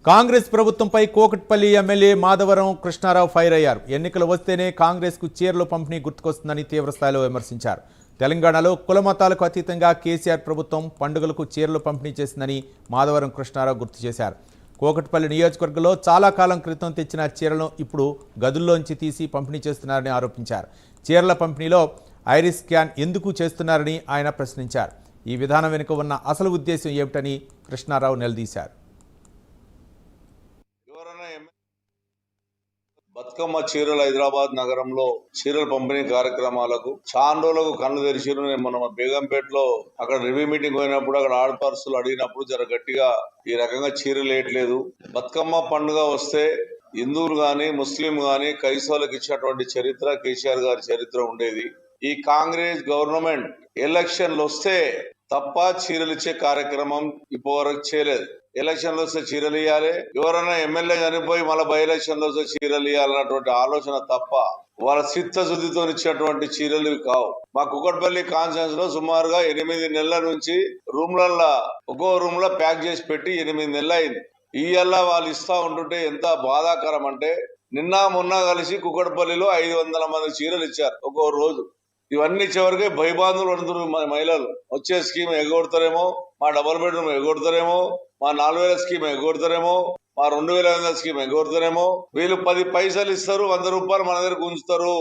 కాంగ్రెస్ ప్రభుత్వంపై Kukatpally MLA Madhavaram Krishnarao fire అయ్యారు. ఎన్నికలు వస్తేనే కాంగ్రెస్కు చీరలు పంపిణీ గుర్తుకొస్తుందని తీవ్రస్థాయిలో విమర్శించారు. తెలంగాణలో కులమతాలకు అతీతంగా కేసీఆర్ ప్రభుత్వం పండుగలకు చీరలు పంపిణీ చేసిందని మాధవరం కృష్ణారావు గుర్తు చేశారు. కోకట్పల్లి నియోజకవర్గంలో చాలా కాలం క్రితం తెచ్చిన చీరలను ఇప్పుడు గదుల్లోంచి తీసి పంపిణీ చేస్తున్నారని ఆరోపించారు. చీరల పంపిణీలో ఐరిస్ స్కాన్ ఎందుకు చేస్తున్నారని ఆయన ప్రశ్నించారు. ఈ విధానం వెనుక ఉన్న అసలు ఉద్దేశం ఏమిటని కృష్ణారావు నిలదీశారు. బతుకమ్మ చీరలు హైదరాబాద్ నగరంలో చీరల పంపిణీ కార్యక్రమాలకు చాలా రోజులకు కన్ను తెరిచిరు. మనం బేగంపేటలో అక్కడ రివ్యూ మీటింగ్ పోయినప్పుడు అక్కడ ఆడపరుస్తులు అడిగినప్పుడు జర గట్టిగా ఈ రకంగా చీరలు వేయట్లేదు. బతుకమ్మ పండుగ వస్తే హిందువులు గాని ముస్లిం గాని కైసోలకు ఇచ్చినటువంటి చరిత్ర కేసీఆర్ గారి చరిత్ర ఉండేది. ఈ కాంగ్రెస్ గవర్నమెంట్ ఎలక్షన్లు వస్తే తప్ప చీరలు ఇచ్చే కార్యక్రమం ఇప్పటివరకు చేయలేదు. ఎలక్షన్లు వస్తే చీరలు ఇవ్వాలి, ఎవరైనా ఎమ్మెల్యే చనిపోయి మళ్ళీ బై ఎలక్షన్లు వస్తే చీరలు ఇవ్వాలన్నటువంటి ఆలోచన తప్ప వాళ్ళ చిత్తశుద్ధితో ఇచ్చినటువంటి చీరలు కావు. మా కుకట్పల్లి కాన్ఫరెన్స్ లో సుమారుగా 8 నెలల నుంచి రూమ్లల్లో ఒక్కో రూమ్ లో ప్యాక్ చేసి పెట్టి 8 నెలలు అయింది. ఇయ్యాల వాళ్ళు ఇస్తా ఉంటుంటే ఎంత బాధాకరం అంటే నిన్న మొన్న కలిసి కుకట్పల్లిలో 500 మంది చీరలు ఇచ్చారు ఒక్కో రోజు. ఇవన్నీ చివరికి భయబాంధులు పడుతున్నారు. మహిళలు వచ్చే స్కీమ్ ఎగొడతారేమో, మా డబుల్ బెడ్రూమ్ ఎగొడతారేమో, మా 4000 స్కీమ్ ఎగొడతారేమో, మా 2500 స్కీమ్ ఎగొడతారేమో. వీళ్ళు 10 పైసలు ఇస్తారు, 100 రూపాయలు మన దగ్గర గుంజుతారు.